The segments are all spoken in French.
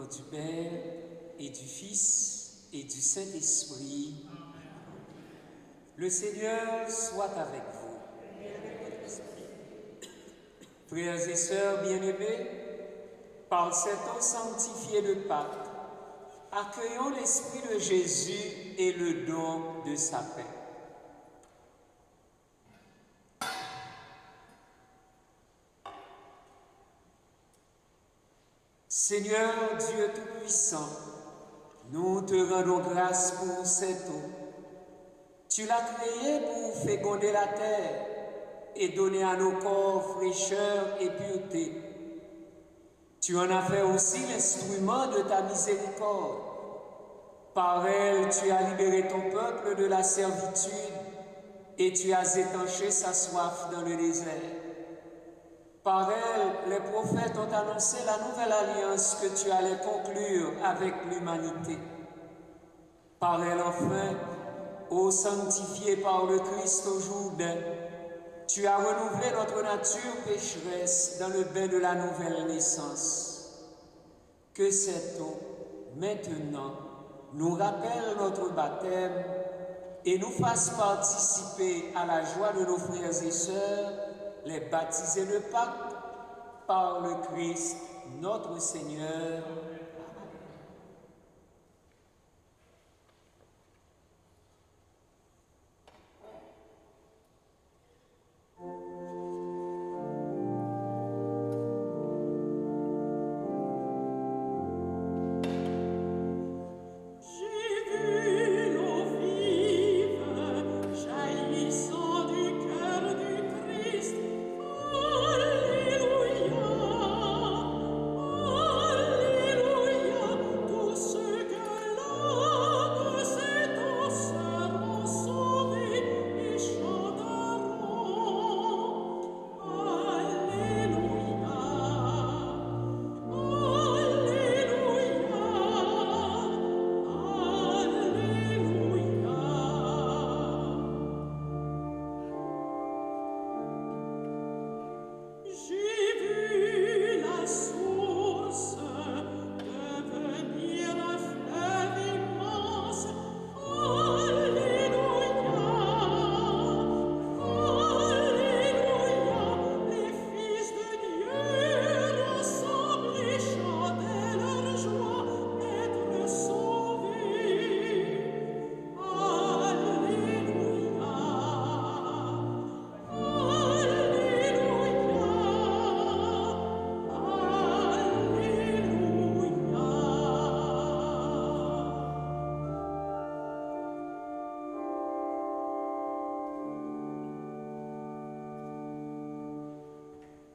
nom du Père et du Fils et du Saint-Esprit. Le Seigneur soit avec vous. Frères et sœurs bien-aimés, par cet eau sanctifié de Pâques, accueillons l'Esprit de Jésus et le don de sa paix. Seigneur Dieu Tout-Puissant, nous te rendons grâce pour cette eau. Tu l'as créée pour féconder la terre et donner à nos corps fraîcheur et pureté. Tu en as fait aussi l'instrument de ta miséricorde. Par elle, tu as libéré ton peuple de la servitude et tu as étanché sa soif dans le désert. Par elle, les prophètes ont annoncé la nouvelle alliance que tu allais conclure avec l'humanité. Par elle, enfin, ô sanctifié par le Christ au Jourdain, tu as renouvelé notre nature pécheresse dans le bain de la nouvelle naissance. Que cette eau, maintenant, nous rappelle notre baptême et nous fasse participer à la joie de nos frères et sœurs, les baptisés de Pâques, par le Christ notre Seigneur.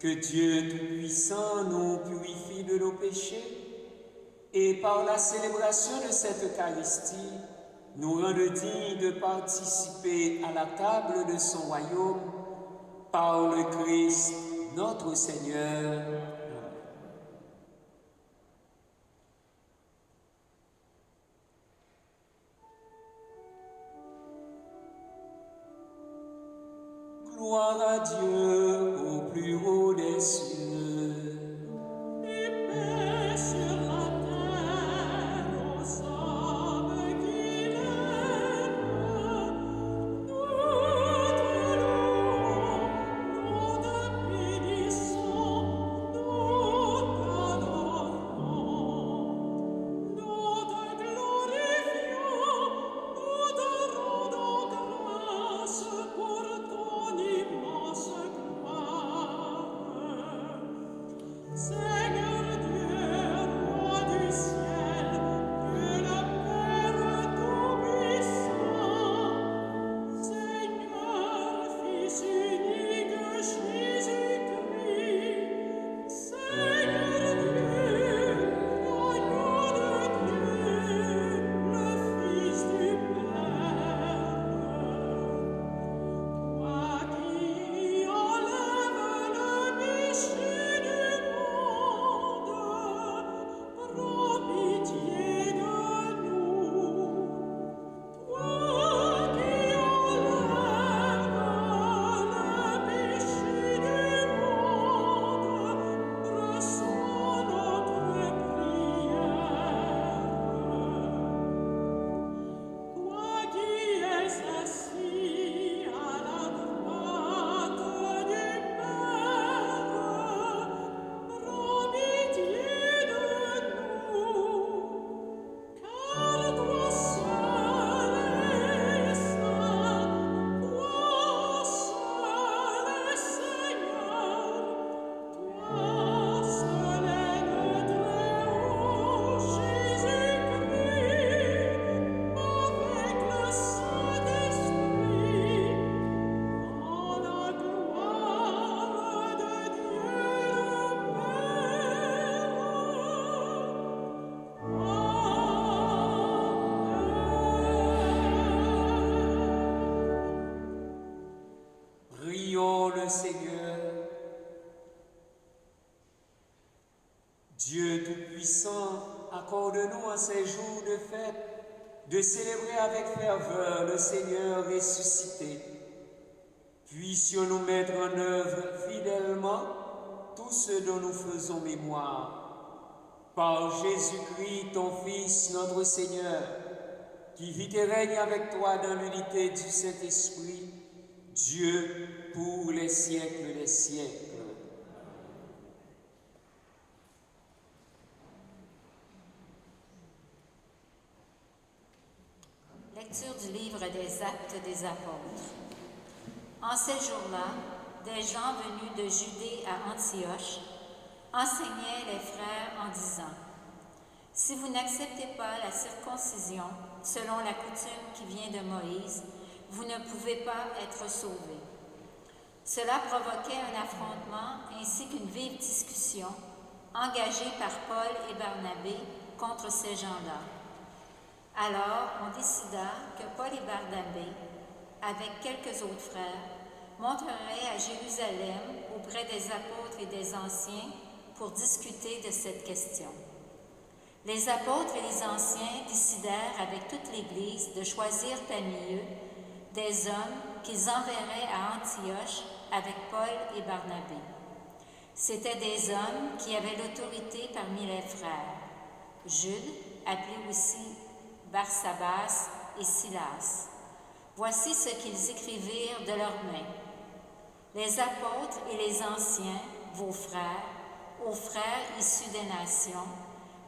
Que Dieu Tout-Puissant nous purifie de nos péchés et par la célébration de cette Eucharistie, nous rende dignes de participer à la table de son royaume par le Christ notre Seigneur. Gloire à Dieu au plus haut des cieux. Et paix sur la terre aux hommes qu'il aime. Nous te bénissons, nous t'adorons, nous te glorifions, nous te rendons grâce pour ton immense gloire. Dieu Tout-Puissant, accorde-nous en ces jours de fête de célébrer avec ferveur le Seigneur ressuscité. Puissions-nous mettre en œuvre fidèlement tout ce dont nous faisons mémoire. Par Jésus-Christ, ton Fils, notre Seigneur, qui vit et règne avec toi dans l'unité du Saint-Esprit, Dieu pour les siècles des siècles. Lecture du livre des Actes des Apôtres. En ces jours-là, des gens venus de Judée à Antioche enseignaient les frères en disant : « Si vous n'acceptez pas la circoncision selon la coutume qui vient de Moïse, vous ne pouvez pas être sauvés. » Cela provoquait un affrontement ainsi qu'une vive discussion engagée par Paul et Barnabé contre ces gens-là. Alors, on décida que Paul et Barnabé, avec quelques autres frères, monteraient à Jérusalem auprès des apôtres et des anciens pour discuter de cette question. Les apôtres et les anciens décidèrent avec toute l'Église de choisir parmi eux des hommes qu'ils enverraient à Antioche avec Paul et Barnabé. C'étaient des hommes qui avaient l'autorité parmi les frères. Jude, appelé aussi Barsabas et Silas. Voici ce qu'ils écrivirent de leurs mains. Les apôtres et les anciens, vos frères, aux frères issus des nations,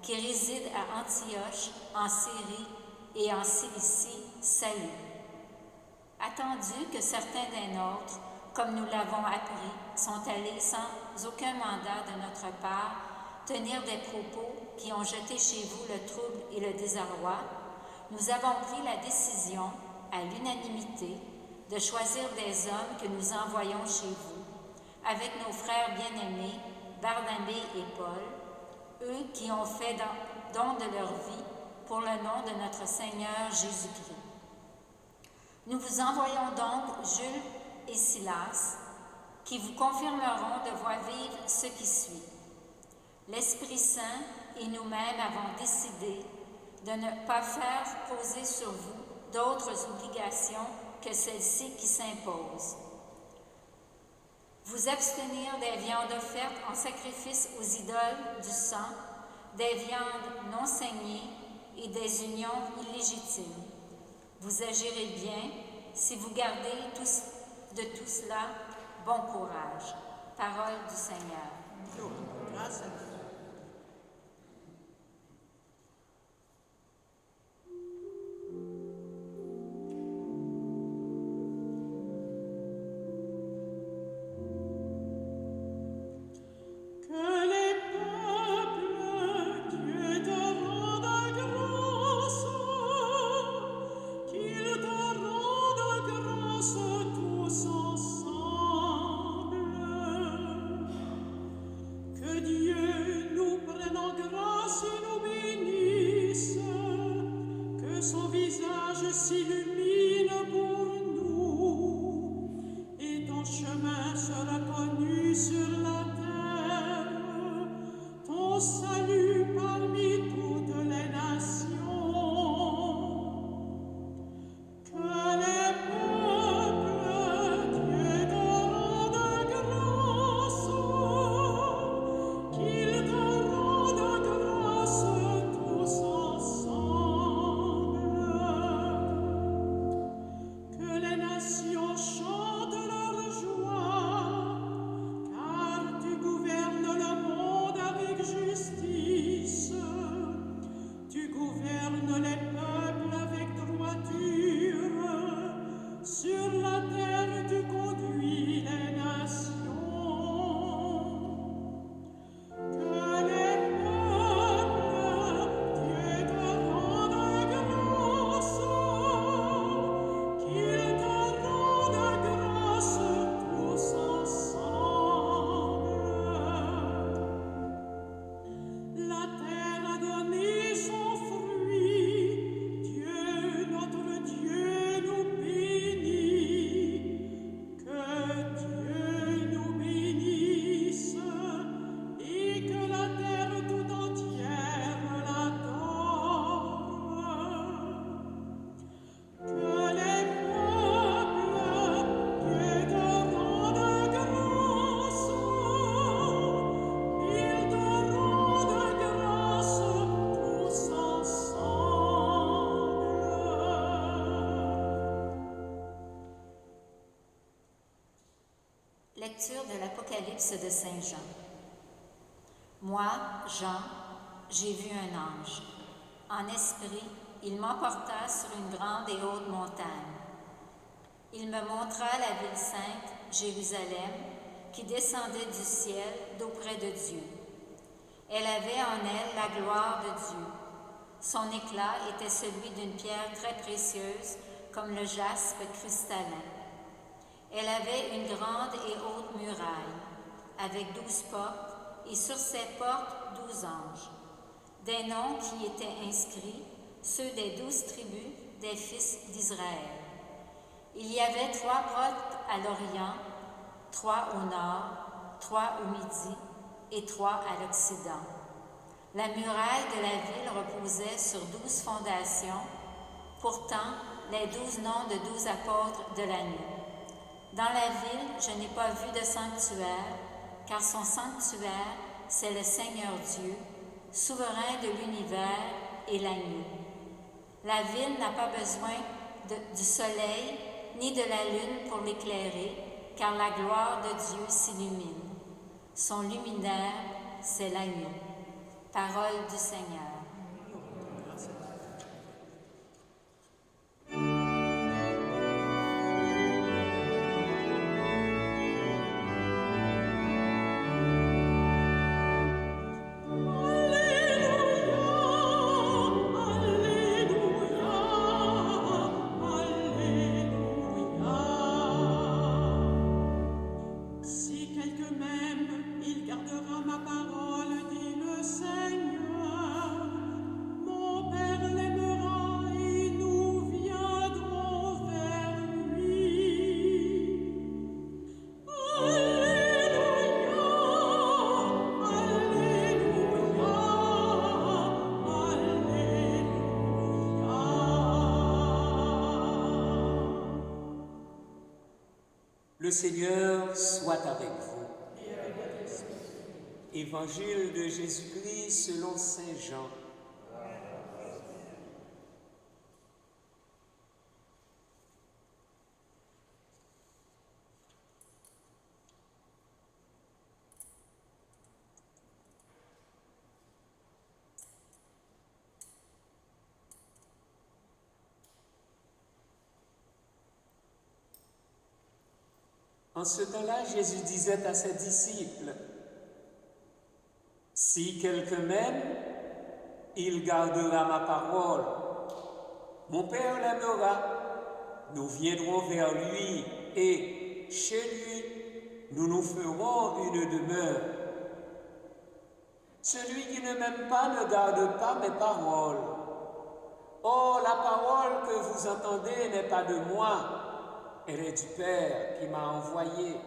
qui résident à Antioche, en Syrie et en Cilicie, salut. Attendu que certains des nôtres, comme nous l'avons appris, sont allés sans aucun mandat de notre part tenir des propos qui ont jeté chez vous le trouble et le désarroi, nous avons pris la décision, à l'unanimité, de choisir des hommes que nous envoyons chez vous, avec nos frères bien-aimés, Barnabé et Paul, eux qui ont fait don de leur vie pour le nom de notre Seigneur Jésus-Christ. Nous vous envoyons donc Jules et Silas, qui vous confirmeront devoir vivre ce qui suit. L'Esprit Saint et nous-mêmes avons décidé de ne pas faire poser sur vous d'autres obligations que celles-ci qui s'imposent. Vous abstenir des viandes offertes en sacrifice aux idoles du sang, des viandes non saignées et des unions illégitimes. Vous agirez bien si vous gardez de tout cela bon courage. Parole du Seigneur. Grâce à Dieu. Dieu l'Apocalypse de Saint Jean. Moi, Jean, j'ai vu un ange. En esprit, il m'emporta sur une grande et haute montagne. Il me montra la ville sainte, Jérusalem, qui descendait du ciel d'auprès de Dieu. Elle avait en elle la gloire de Dieu. Son éclat était celui d'une pierre très précieuse, comme le jaspe cristallin. Elle avait une grande et haute muraille, avec 12 portes, et sur ces portes 12 anges. Des noms qui étaient inscrits, ceux des 12 tribus des fils d'Israël. Il y avait 3 portes à l'Orient, 3 au nord, 3 au midi et 3 à l'Occident. La muraille de la ville reposait sur 12 fondations, pourtant les 12 noms de 12 apôtres de l'agneau. Dans la ville, je n'ai pas vu de sanctuaire, car son sanctuaire, c'est le Seigneur Dieu, souverain de l'univers et l'agneau. La ville n'a pas besoin du soleil ni de la lune pour l'éclairer, car la gloire de Dieu s'illumine. Son luminaire, c'est l'agneau. Parole du Seigneur. Le Seigneur soit avec vous. Évangile de Jésus-Christ selon Saint Jean. En ce temps-là, Jésus disait à ses disciples, « Si quelqu'un m'aime, il gardera ma parole. Mon Père l'aimera. Nous viendrons vers lui et, chez lui, nous nous ferons une demeure. Celui qui ne m'aime pas ne garde pas mes paroles. Or, la parole que vous entendez n'est pas de moi, elle est du Père qui m'a envoyé.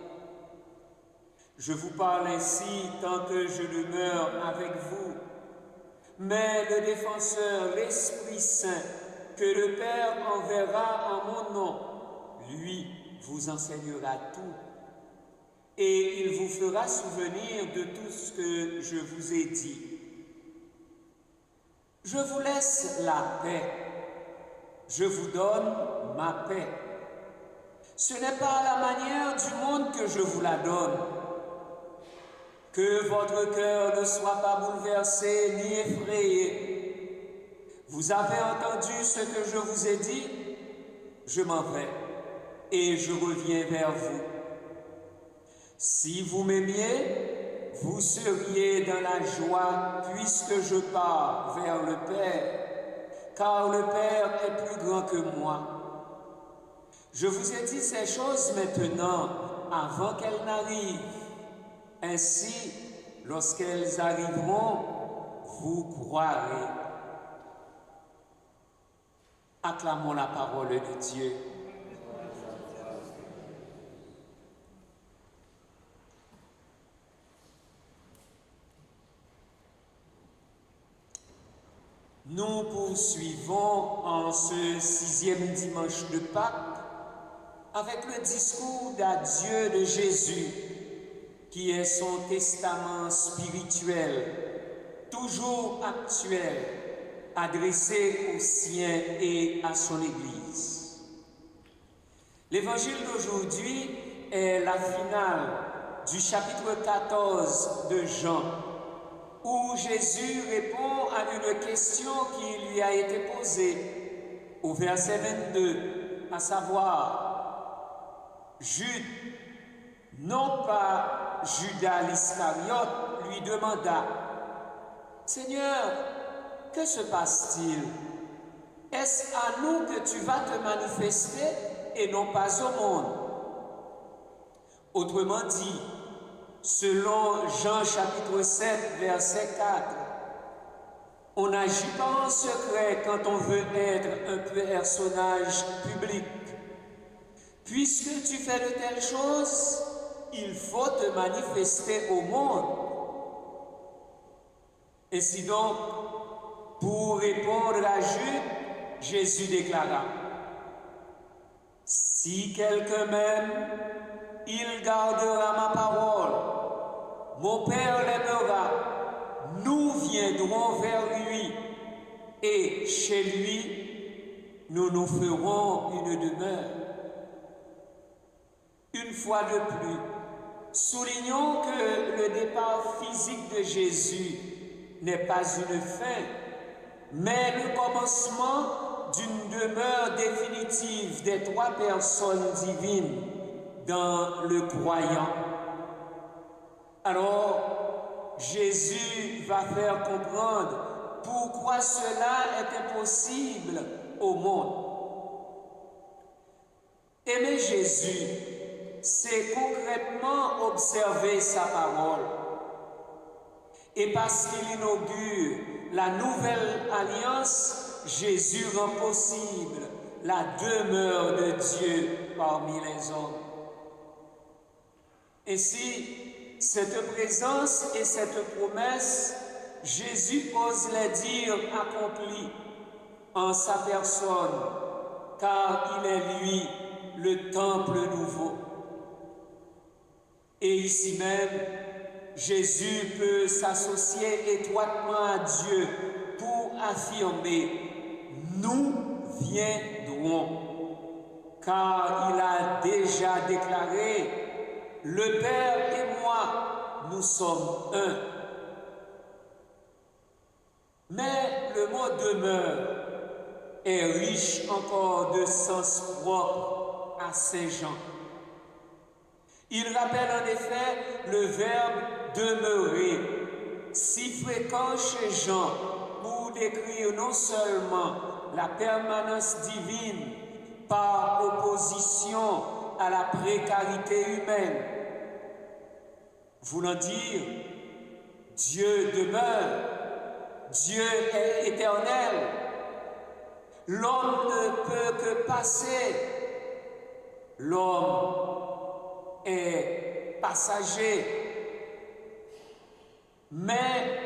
Je vous parle ainsi tant que je demeure avec vous. Mais le défenseur, l'Esprit Saint, que le Père enverra en mon nom, lui vous enseignera tout. Et il vous fera souvenir de tout ce que je vous ai dit. Je vous laisse la paix. Je vous donne ma paix. Ce n'est pas à la manière du monde que je vous la donne. Que votre cœur ne soit pas bouleversé ni effrayé. Vous avez entendu ce que je vous ai dit? Je m'en vais et je reviens vers vous. Si vous m'aimiez, vous seriez dans la joie puisque je pars vers le Père, car le Père est plus grand que moi. Je vous ai dit ces choses maintenant, avant qu'elles n'arrivent. Ainsi, lorsqu'elles arriveront, vous croirez. Acclamons la parole de Dieu. Nous poursuivons en ce 6e dimanche de Pâques avec le discours d'adieu de Jésus, qui est son testament spirituel, toujours actuel, adressé aux siens et à son Église. L'évangile d'aujourd'hui est la finale du chapitre 14 de Jean, où Jésus répond à une question qui lui a été posée au verset 22, à savoir, Jude, non pas Judas l'Iscariote, lui demanda, « Seigneur, que se passe-t-il? Est-ce à nous que tu vas te manifester et non pas au monde ?» Autrement dit, selon Jean chapitre 7, verset 4, on n'agit pas en secret quand on veut être un personnage public. Puisque tu fais de telles choses, il faut te manifester au monde. Ainsi donc, pour répondre à Jude, Jésus déclara, « Si quelqu'un m'aime, il gardera ma parole. Mon Père l'aimera. Nous viendrons vers lui et chez lui, nous nous ferons une demeure. » Une fois de plus, soulignons que le départ physique de Jésus n'est pas une fin, mais le commencement d'une demeure définitive des trois personnes divines dans le croyant. Alors, Jésus va faire comprendre pourquoi cela est impossible au monde. Aimer Jésus, c'est concrètement observer sa parole. Et parce qu'il inaugure la nouvelle alliance, Jésus rend possible la demeure de Dieu parmi les hommes. Ainsi, cette présence et cette promesse, Jésus ose les dire accomplies en sa personne, car il est lui le temple nouveau. Et ici même, Jésus peut s'associer étroitement à Dieu pour affirmer « Nous viendrons », car il a déjà déclaré « Le Père et moi, nous sommes un ». Mais le mot « demeure » est riche encore de sens propre à Saint Jean. Il rappelle en effet le verbe « demeurer », si fréquent chez Jean pour décrire non seulement la permanence divine par opposition à la précarité humaine, voulant dire Dieu demeure, Dieu est éternel, l'homme ne peut que passer, l'homme est passager. Mais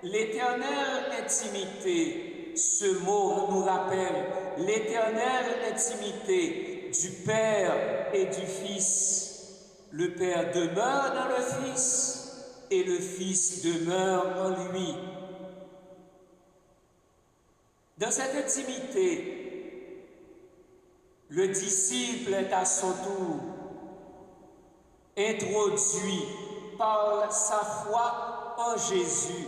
l'éternelle intimité, ce mot nous rappelle l'éternelle intimité du Père et du Fils. Le Père demeure dans le Fils et le Fils demeure en lui. Dans cette intimité, le disciple est à son tour introduit par sa foi en Jésus.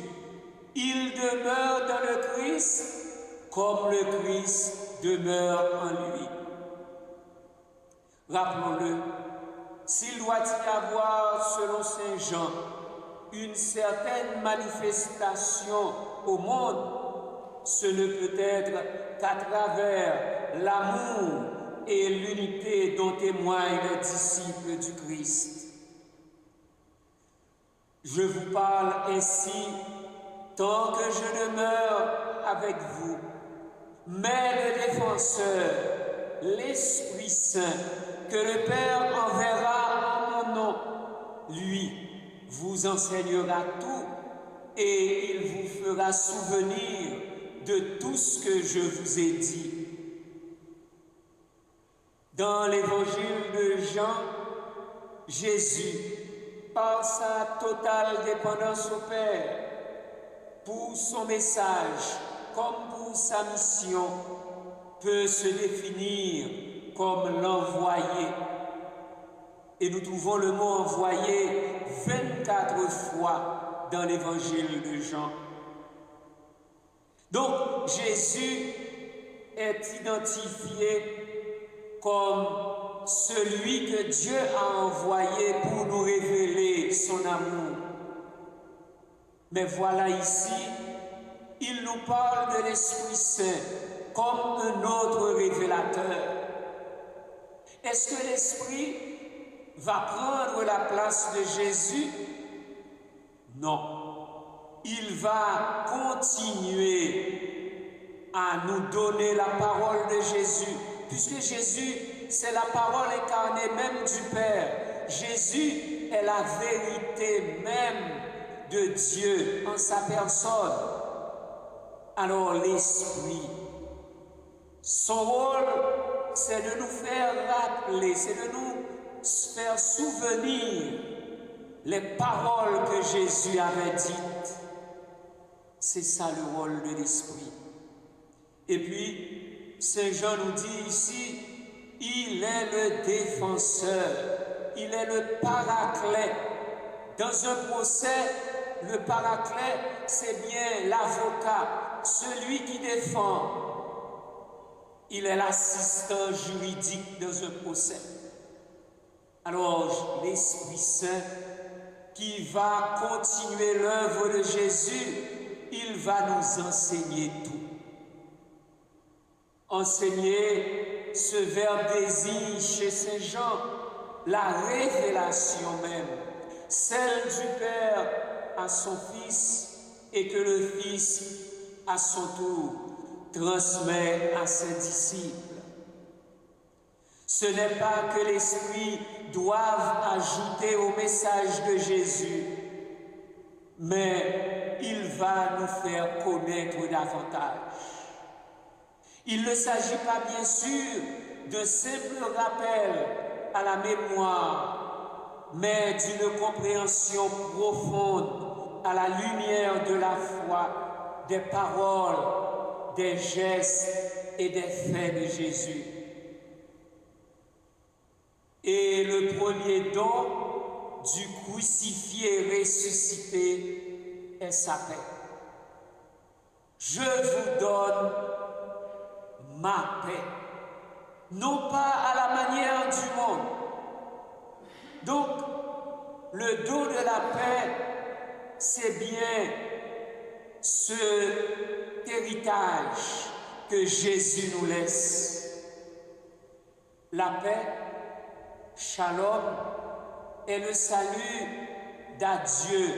Il demeure dans le Christ comme le Christ demeure en lui. Rappelons-le, s'il doit y avoir, selon Saint Jean, une certaine manifestation au monde, ce ne peut être qu'à travers l'amour et l'unité dont témoignent les disciples du Christ. Je vous parle ainsi tant que je demeure avec vous, mais le défenseur, l'Esprit Saint, que le Père enverra en mon nom, lui vous enseignera tout et il vous fera souvenir de tout ce que je vous ai dit. Dans l'évangile de Jean, Jésus, par sa totale dépendance au Père, pour son message comme pour sa mission, peut se définir comme l'envoyé. Et nous trouvons le mot envoyé 24 fois dans l'évangile de Jean. Donc Jésus est identifié comme celui que Dieu a envoyé pour nous révéler son amour. Mais voilà ici, il nous parle de l'Esprit Saint comme un autre révélateur. Est-ce que l'Esprit va prendre la place de Jésus? Non. Il va continuer à nous donner la parole de Jésus, puisque Jésus, c'est la parole incarnée même du Père. Jésus est la vérité même de Dieu en sa personne. Alors l'Esprit, son rôle, c'est de nous faire rappeler, c'est de nous faire souvenir les paroles que Jésus avait dites. C'est ça le rôle de l'Esprit. Et puis, Saint Jean nous dit ici, il est le défenseur, il est le paraclet. Dans un procès, le paraclet, c'est bien l'avocat, celui qui défend. Il est l'assistant juridique dans un procès. Alors, l'Esprit Saint qui va continuer l'œuvre de Jésus, il va nous enseigner tout. Enseigner, ce verbe désigne chez Saint Jean la révélation même, celle du Père à son Fils et que le Fils, à son tour, transmet à ses disciples. Ce n'est pas que l'Esprit doive ajouter au message de Jésus, mais il va nous faire connaître davantage. Il ne s'agit pas bien sûr de simples rappels à la mémoire, mais d'une compréhension profonde à la lumière de la foi, des paroles, des gestes et des faits de Jésus. Et le premier don du crucifié ressuscité est sa paix. Je vous donne ma paix, non pas à la manière du monde. Donc, le don de la paix, c'est bien ce héritage que Jésus nous laisse. La paix, Shalom, est le salut d'adieu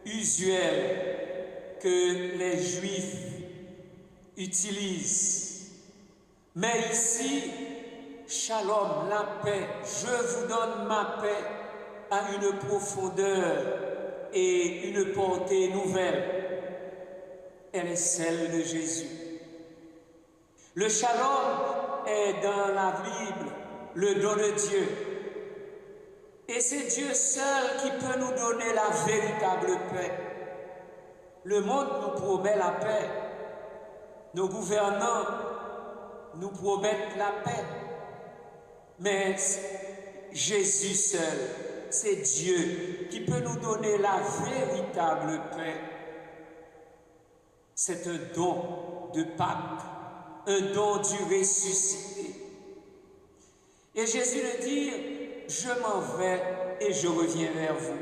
usuel que les Juifs utilisent. Mais ici, Shalom, la paix, je vous donne ma paix, a une profondeur et une portée nouvelle. Elle est celle de Jésus. Le Shalom est dans la Bible le don de Dieu. Et c'est Dieu seul qui peut nous donner la véritable paix. Le monde nous promet la paix. Nos gouvernants nous promettent la paix. Mais Jésus seul, c'est Dieu qui peut nous donner la véritable paix. C'est un don de Pâques, un don du ressuscité. Et Jésus le dit, je m'en vais et je reviens vers vous.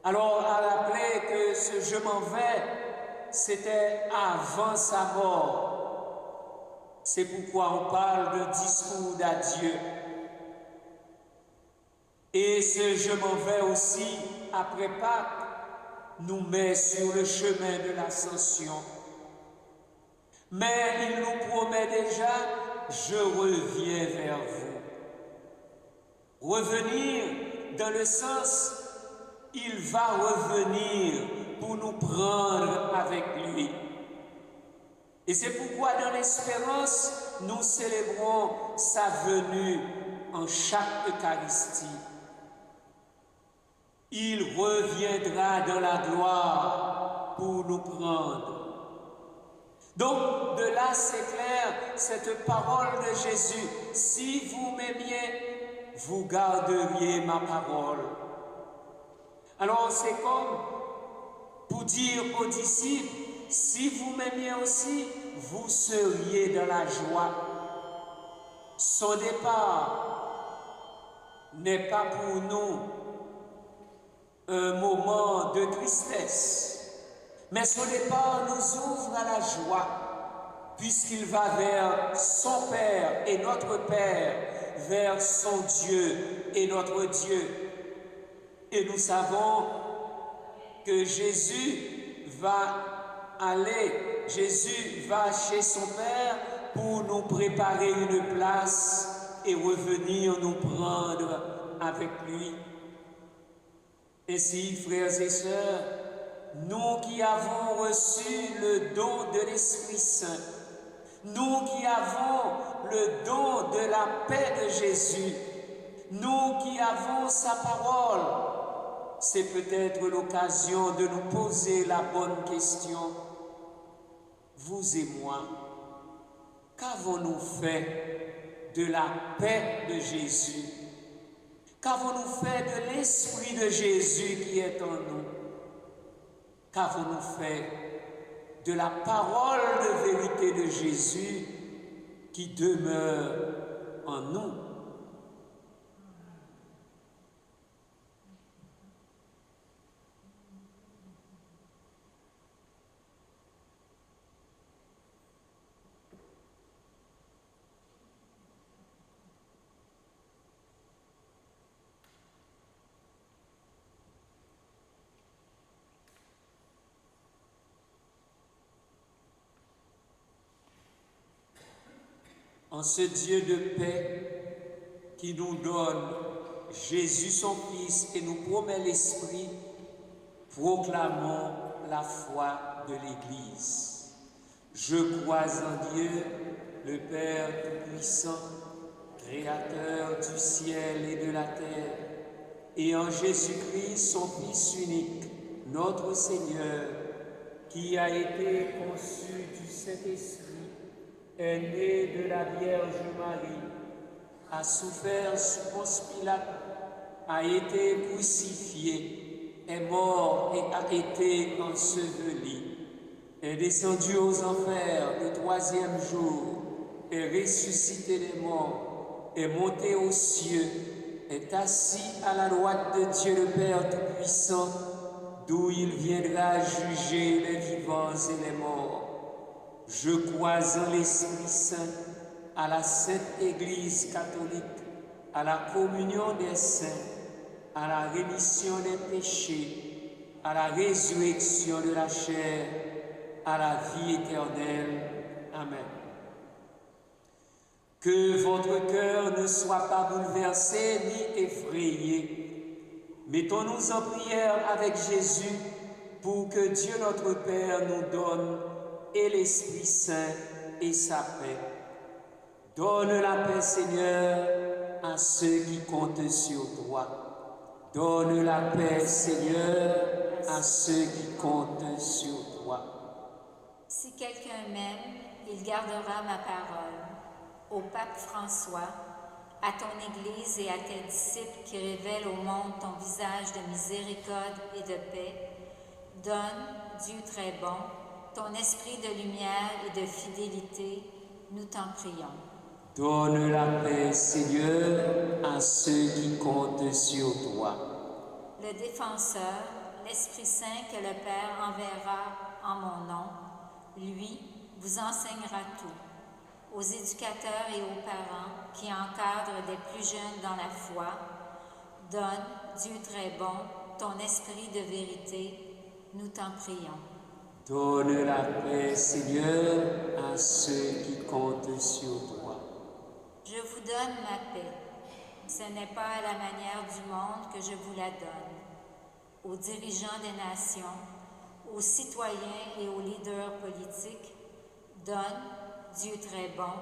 Alors, à rappeler que ce je m'en vais, c'était avant sa mort. C'est pourquoi on parle de discours d'adieu. Et ce je m'en vais aussi, après Pâques, nous met sur le chemin de l'ascension. Mais il nous promet déjà, je reviens vers vous. Revenir dans le sens, il va revenir pour nous prendre avec lui. Et c'est pourquoi dans l'espérance, nous célébrons sa venue en chaque Eucharistie. Il reviendra dans la gloire pour nous prendre. Donc, de là, c'est clair, cette parole de Jésus. Si vous m'aimiez, vous garderiez ma parole. Alors c'est comme pour dire aux disciples, si vous m'aimiez aussi, vous seriez dans la joie. Son départ n'est pas pour nous un moment de tristesse, mais son départ nous ouvre à la joie, puisqu'il va vers son Père et notre Père, vers son Dieu et notre Dieu. Et nous savons que Jésus va chez son Père pour nous préparer une place et revenir nous prendre avec lui. Ainsi, frères et sœurs, nous qui avons reçu le don de l'Esprit Saint, nous qui avons le don de la paix de Jésus, nous qui avons sa parole, c'est peut-être l'occasion de nous poser la bonne question. Vous et moi, qu'avons-nous fait de la paix de Jésus? Qu'avons-nous fait de l'Esprit de Jésus qui est en nous? Qu'avons-nous fait de la parole de vérité de Jésus qui demeure en nous? En ce Dieu de paix qui nous donne Jésus son Fils et nous promet l'Esprit, proclamons la foi de l'Église. Je crois en Dieu, le Père Tout-Puissant, Créateur du ciel et de la terre, et en Jésus-Christ, son Fils unique, notre Seigneur, qui a été conçu du Saint-Esprit, est né de la Vierge Marie, a souffert sous Ponce Pilate, a été crucifié, est mort et a été enseveli, est descendu aux enfers le troisième jour, est ressuscité des morts, est monté aux cieux, est assis à la droite de Dieu le Père Tout-Puissant, d'où il viendra juger les vivants et les morts. Je crois en l'Esprit Saint, à la Sainte Église catholique, à la communion des saints, à la rémission des péchés, à la résurrection de la chair, à la vie éternelle. Amen. Que votre cœur ne soit pas bouleversé ni effrayé. Mettons-nous en prière avec Jésus pour que Dieu notre Père nous donne et l'Esprit Saint et sa paix. Donne la paix, Seigneur, à ceux qui comptent sur toi. Donne la paix, Seigneur, à ceux qui comptent sur toi. Si quelqu'un m'aime, il gardera ma parole. Au pape François, à ton Église et à tes disciples qui révèlent au monde ton visage de miséricorde et de paix, donne, Dieu très bon, ton esprit de lumière et de fidélité, nous t'en prions. Donne la paix, Seigneur, à ceux qui comptent sur toi. Le défenseur, l'Esprit Saint que le Père enverra en mon nom, lui vous enseignera tout. Aux éducateurs et aux parents qui encadrent des plus jeunes dans la foi, donne, Dieu très bon, ton esprit de vérité, nous t'en prions. Donne la paix, Seigneur, à ceux qui comptent sur toi. Je vous donne ma paix. Ce n'est pas à la manière du monde que je vous la donne. Aux dirigeants des nations, aux citoyens et aux leaders politiques, donne, Dieu très bon,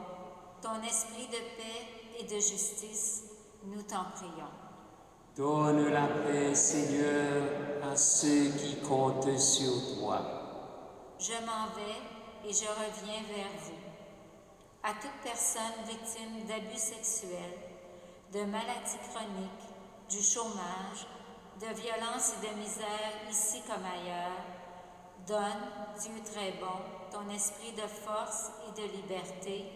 ton esprit de paix et de justice, nous t'en prions. Donne la paix, Seigneur, à ceux qui comptent sur toi. Je m'en vais et je reviens vers vous. À toute personne victime d'abus sexuels, de maladies chroniques, du chômage, de violence et de misère ici comme ailleurs. Donne, Dieu très bon, ton esprit de force et de liberté,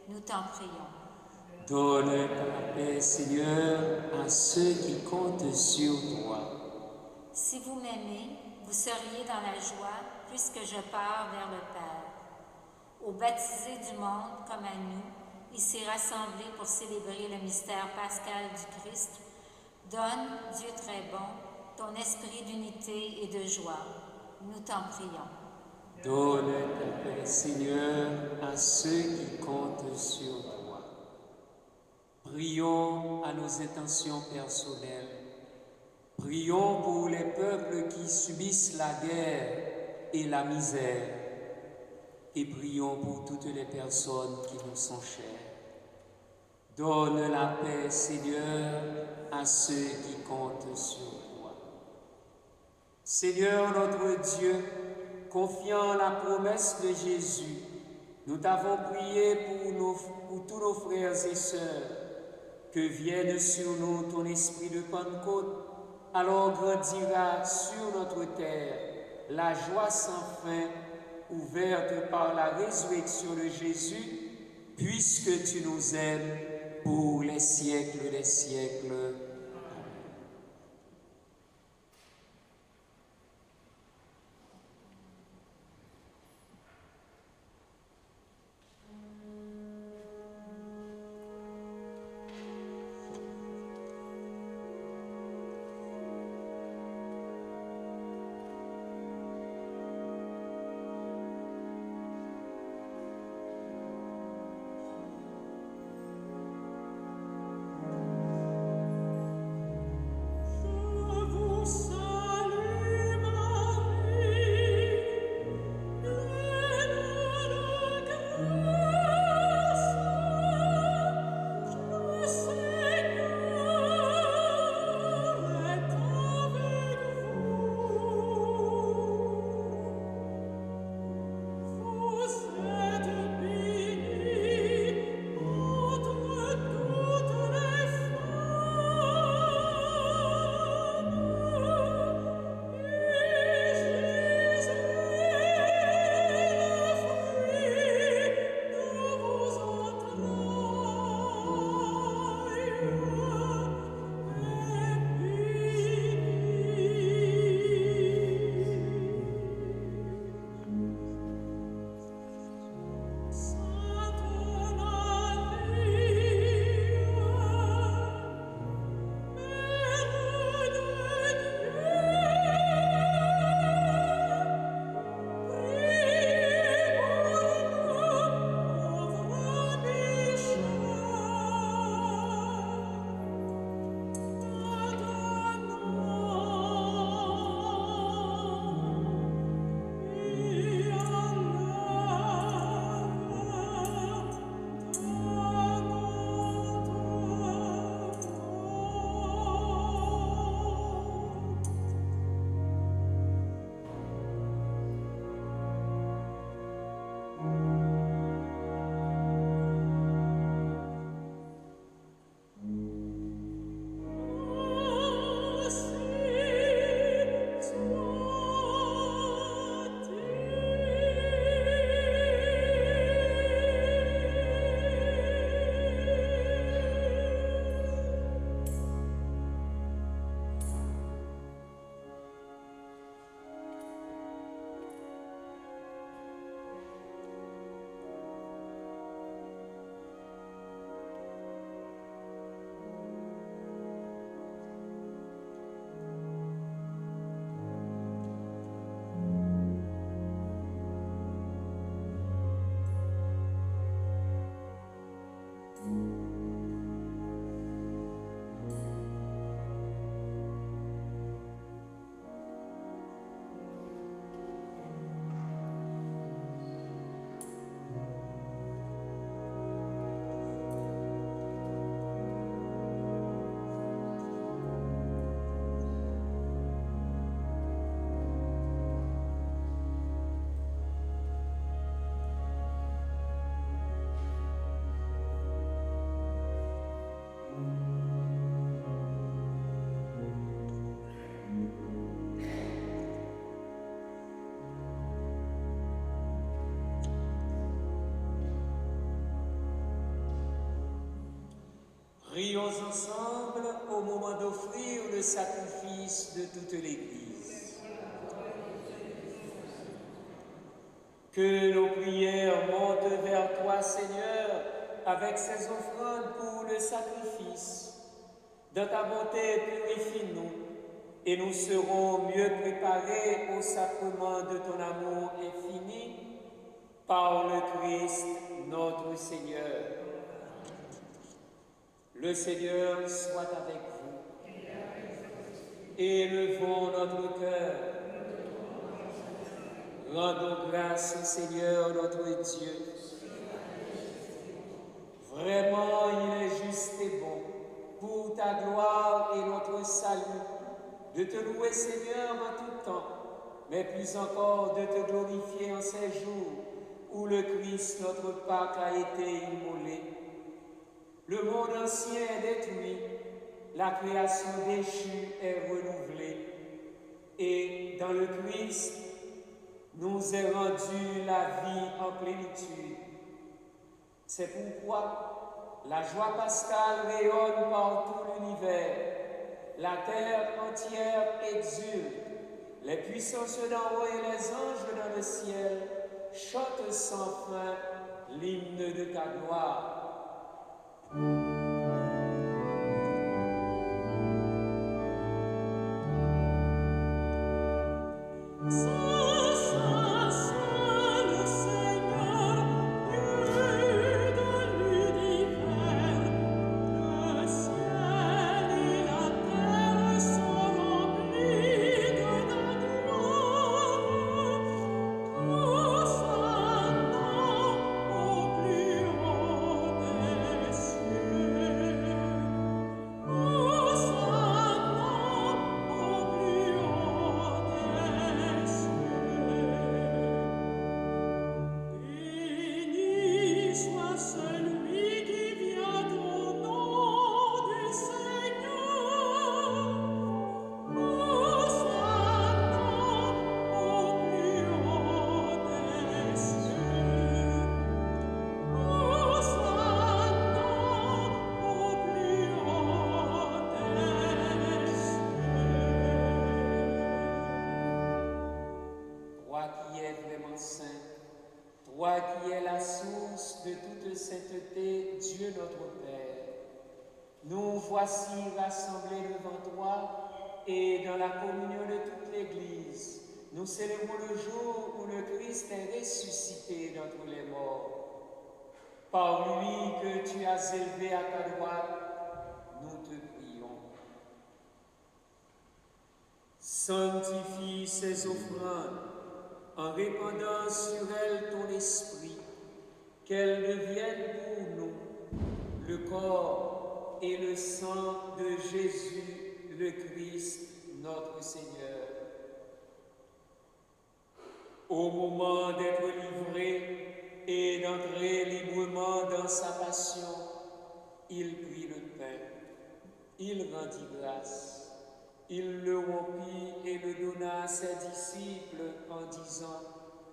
nous t'en prions. Donne ta paix, Seigneur, à ceux qui comptent sur toi. Si vous m'aimez, vous seriez dans la joie puisque je pars vers le Père. Aux baptisés du monde comme à nous, ici rassemblés pour célébrer le mystère pascal du Christ, donne, Dieu très bon, ton esprit d'unité et de joie. Nous t'en prions. Donne ta paix, Seigneur, à ceux qui comptent sur toi. Prions à nos intentions personnelles. Prions pour les peuples qui subissent la guerre et la misère. Et prions pour toutes les personnes qui nous sont chères. Donne la paix, Seigneur, à ceux qui comptent sur toi. Seigneur notre Dieu, confiant la promesse de Jésus, nous t'avons prié pour tous nos frères et sœurs, que vienne sur nous ton esprit de Pentecôte, alors grandira sur notre terre la joie sans fin, ouverte par la résurrection de Jésus, puisque tu nous aimes pour les siècles des siècles. Prions ensemble au moment d'offrir le sacrifice de toute l'Église. Que nos prières montent vers toi, Seigneur, avec ces offrandes pour le sacrifice. Dans ta bonté, purifie-nous, et nous serons mieux préparés au sacrement de ton amour infini, par le Christ notre Seigneur. Le Seigneur soit avec vous. Élevons notre cœur. Rendons grâce au Seigneur notre Dieu. Vraiment, il est juste et bon, pour ta gloire et notre salut, de te louer, Seigneur, en tout temps, mais plus encore de te glorifier en ces jours où le Christ, notre Pâque, a été immolé. Le monde ancien est détruit, la création déchue est renouvelée, et dans le Christ, nous est rendue la vie en plénitude. C'est pourquoi la joie pascale rayonne par tout l'univers, la terre entière exulte, les puissances d'en haut et les anges dans le ciel chantent sans fin l'hymne de ta gloire. Toi qui es la source de toute sainteté, Dieu notre Père, nous voici rassemblés devant toi et dans la communion de toute l'Église, nous célébrons le jour où le Christ est ressuscité d'entre les morts. Par lui que tu as élevé à ta droite, nous te prions. Sanctifie ces offrandes en répandant sur elles ton esprit, qu'elles deviennent pour nous le corps et le sang de Jésus, le Christ, notre Seigneur. Au moment d'être livré et d'entrer librement dans sa passion, il prit le pain, il rendit grâce. Il le rompit et le donna à ses disciples en disant :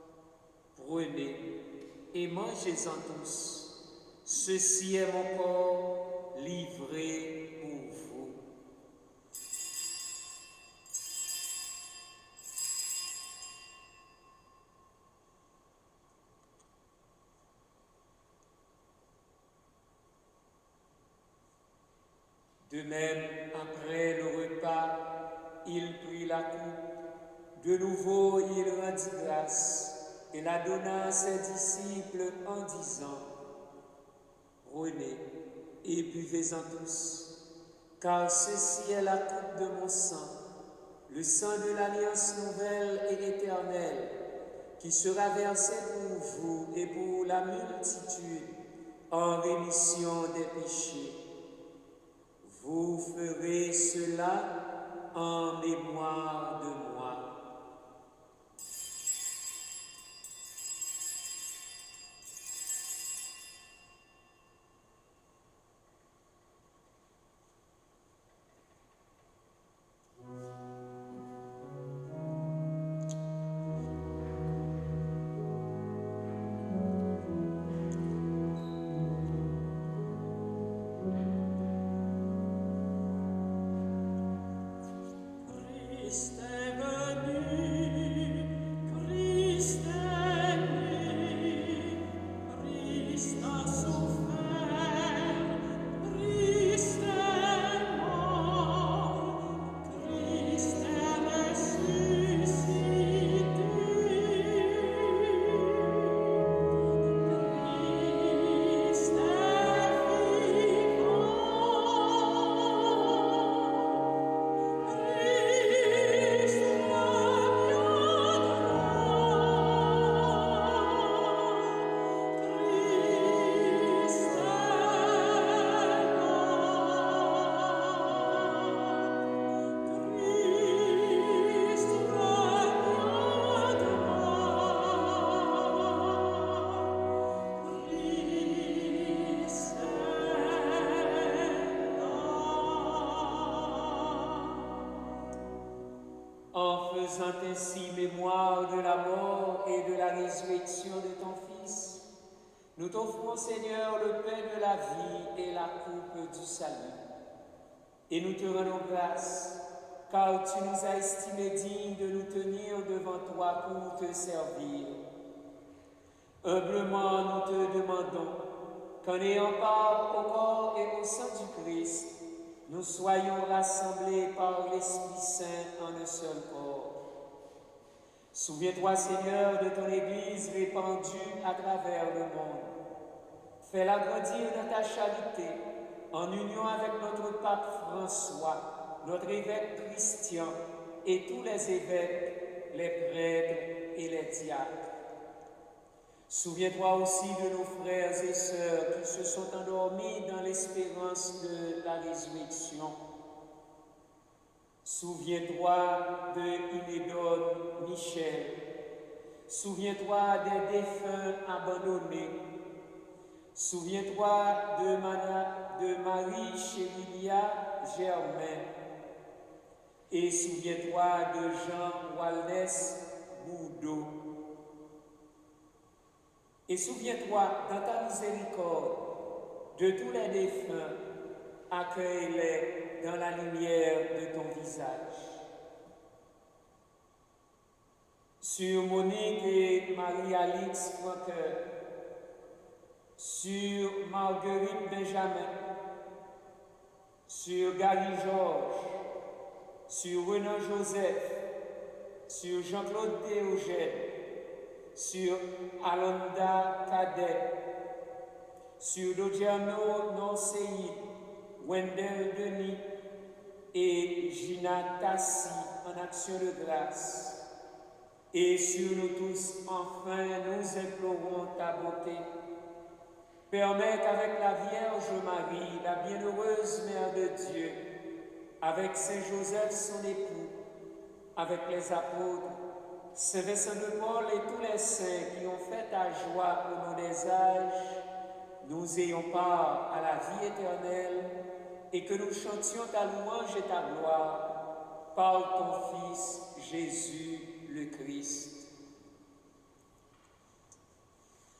« Prenez et mangez-en tous. Ceci est mon corps livré pour vous. » De même, après le repas, il prit la coupe. De nouveau, il rendit grâce et la donna à ses disciples en disant : « Prenez et buvez-en tous, car ceci est la coupe de mon sang, le sang de l'alliance nouvelle et éternelle, qui sera versé pour vous et pour la multitude en rémission des péchés. Vous ferez cela en mémoire de moi. » faisant ainsi mémoire de la mort et de la résurrection de ton Fils, nous t'offrons, Seigneur, le pain de la vie et la coupe du salut. Et nous te rendons grâce, car tu nous as estimés dignes de nous tenir devant toi pour te servir. Humblement, nous te demandons qu'en ayant part au corps et au sang du Christ, nous soyons rassemblés par l'Esprit Saint en un seul corps. Souviens-toi, Seigneur, de ton Église répandue à travers le monde. Fais-la grandir dans ta charité, en union avec notre pape François, notre évêque Christian et tous les évêques, les prêtres et les diacres. Souviens-toi aussi de nos frères et sœurs qui se sont endormis dans l'espérance de la résurrection. Souviens-toi de Inédone Michel. Souviens-toi des défunts abandonnés. Souviens-toi de Marie Chérilia Germain. Et souviens-toi de Jean Wallès Bourdeau. Et souviens-toi, dans ta miséricorde, de tous les défunts, accueille-les dans la lumière de ton visage. Sur Monique et Marie-Alix Franqueur, sur Marguerite Benjamin, sur Gary Georges, sur Renan Joseph, sur Jean-Claude Théogène, sur Alonda Cadet, sur Dodiano Norseyi, Wendell Denis et Gina Tassi en action de grâce. Et sur nous tous, enfin, nous implorons ta beauté. Permets qu'avec la Vierge Marie, la bienheureuse Mère de Dieu, avec Saint Joseph son époux, avec les apôtres, Saint Vincent de Paul et tous les saints qui ont fait ta joie au nom des âges, nous ayons part à la vie éternelle et que nous chantions ta louange et ta gloire par ton Fils Jésus le Christ.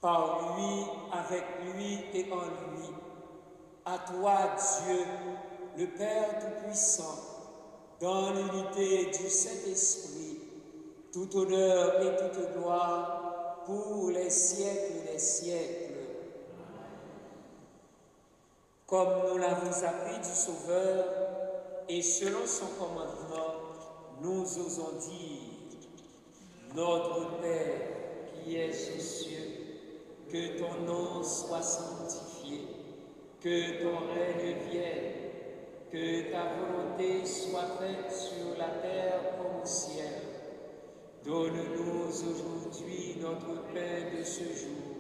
Par lui, avec lui et en lui, à toi Dieu, le Père Tout-Puissant, dans l'unité du Saint-Esprit, tout honneur et toute gloire pour les siècles des siècles. Comme nous l'avons appris du Sauveur, et selon son commandement, nous osons dire: Notre Père qui es aux cieux, que ton nom soit sanctifié, que ton règne vienne, que ta volonté soit faite sur la terre comme au ciel. Donne-nous aujourd'hui notre pain de ce jour.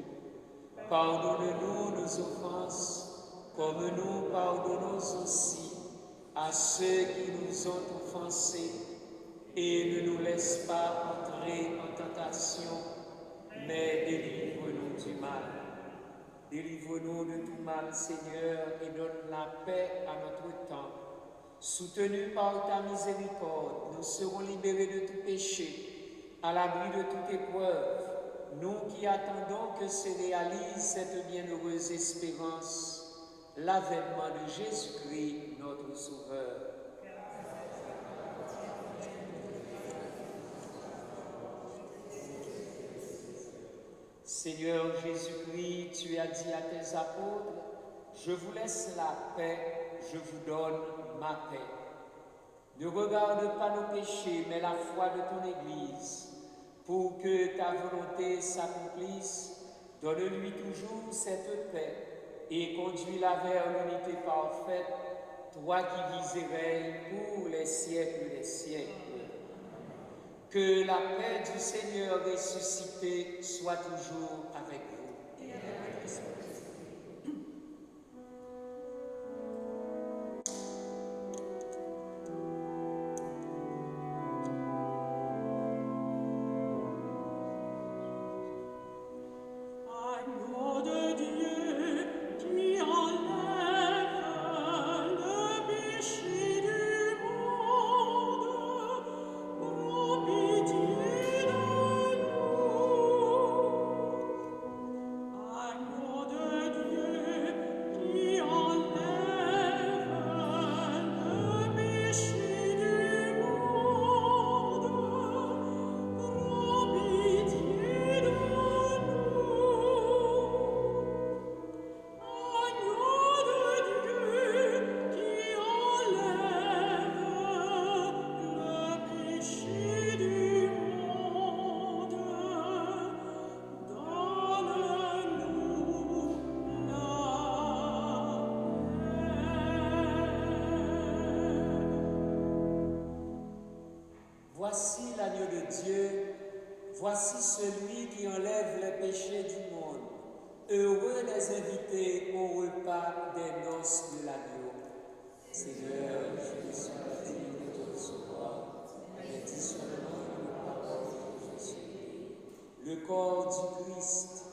Pardonne-nous nos offenses, comme nous pardonnons aussi à ceux qui nous ont offensés. Et ne nous laisse pas entrer en tentation, mais délivre-nous du mal. Délivre-nous de tout mal, Seigneur, et donne la paix à notre temps. Soutenus par ta miséricorde, nous serons libérés de tout péché, à l'abri de toute épreuve, nous qui attendons que se réalise cette bienheureuse espérance, l'avènement de Jésus-Christ, notre Sauveur. Seigneur Jésus-Christ, tu as dit à tes apôtres: je vous laisse la paix, je vous donne ma paix. Ne regarde pas nos péchés, mais la foi de ton Église. Pour que ta volonté s'accomplisse, donne-lui toujours cette paix et conduis-la vers l'unité parfaite, toi qui vis et règnes pour les siècles des siècles. Que la paix du Seigneur ressuscité soit toujours avec vous. Et avec l'Esprit. Be de Dieu, voici celui qui enlève les péchés du monde. Heureux les invités au repas des noces de l'agneau. Seigneur, je suis digne de te recevoir, mais dis seulement une parole et je suis. Le corps du Christ.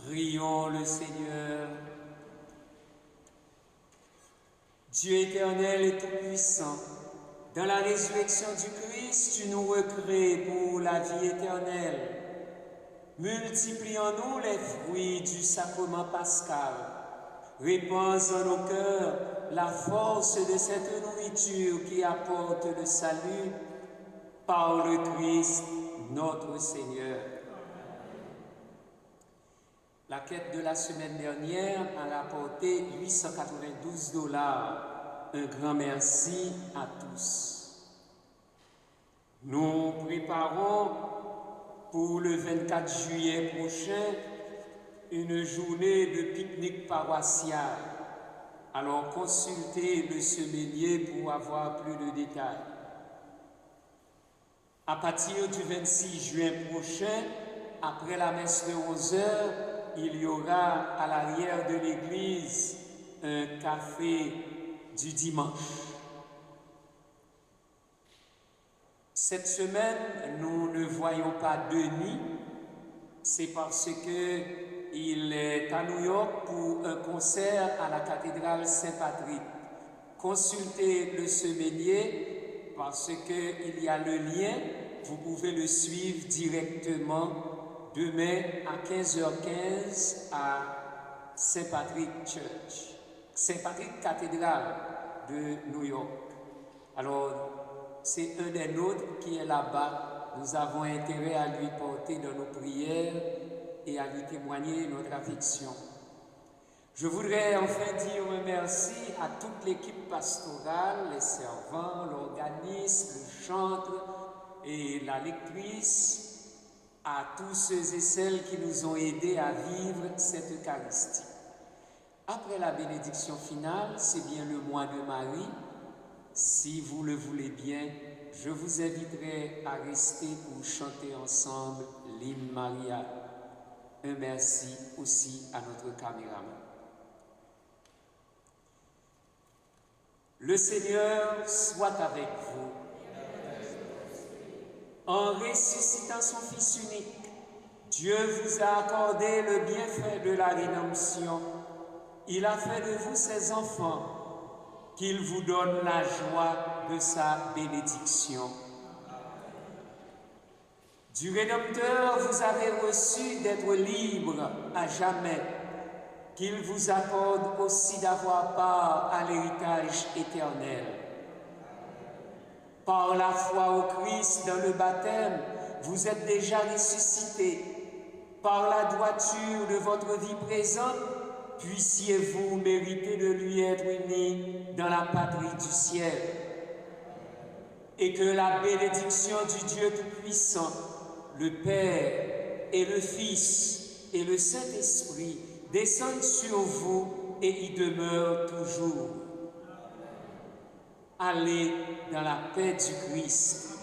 Prions le Seigneur. Dieu éternel et tout-puissant, dans la résurrection du Christ, tu nous recrées pour la vie éternelle. Multiplie en nous les fruits du sacrement pascal. Répands en nos cœurs la force de cette nourriture qui apporte le salut. par le Christ notre Seigneur. La quête de la semaine dernière a rapporté $892. Un grand merci à tous. Nous préparons pour le 24 juillet prochain une journée de pique-nique paroissial. Alors consultez le semainier pour avoir plus de détails. À partir du 26 juin prochain, après la messe de 11h, il y aura à l'arrière de l'église un café du dimanche. Cette semaine, nous ne voyons pas Denis, c'est parce qu'il est à New York pour un concert à la cathédrale Saint-Patrick. Consultez le semainier parce qu'il y a le lien, vous pouvez le suivre directement demain à 15h15 à Saint-Patrick Church, Saint-Patrick Cathédrale de New York. Alors, c'est un des nôtres qui est là-bas. Nous avons intérêt à lui porter dans nos prières et à lui témoigner notre affection. Je voudrais enfin dire un merci à toute l'équipe pastorale, les servants, l'organiste, le chantre et la lectrice, à tous ceux et celles qui nous ont aidés à vivre cette Eucharistie. Après la bénédiction finale, c'est bien le mois de Marie. Si vous le voulez bien, je vous inviterai à rester pour chanter ensemble l'hymne Maria. Un merci aussi à notre caméraman. Le Seigneur soit avec vous. En ressuscitant son Fils unique, Dieu vous a accordé le bienfait de la rédemption. Il a fait de vous ses enfants, qu'il vous donne la joie de sa bénédiction. Du Rédempteur, vous avez reçu d'être libre à jamais, qu'il vous accorde aussi d'avoir part à l'héritage éternel. Par la foi au Christ dans le baptême, vous êtes déjà ressuscités. Par la droiture de votre vie présente, puissiez-vous mériter de lui être unis dans la patrie du ciel. Et que la bénédiction du Dieu Tout-Puissant, le Père et le Fils et le Saint-Esprit descendent sur vous et y demeurent toujours. Allez dans la paix du Christ.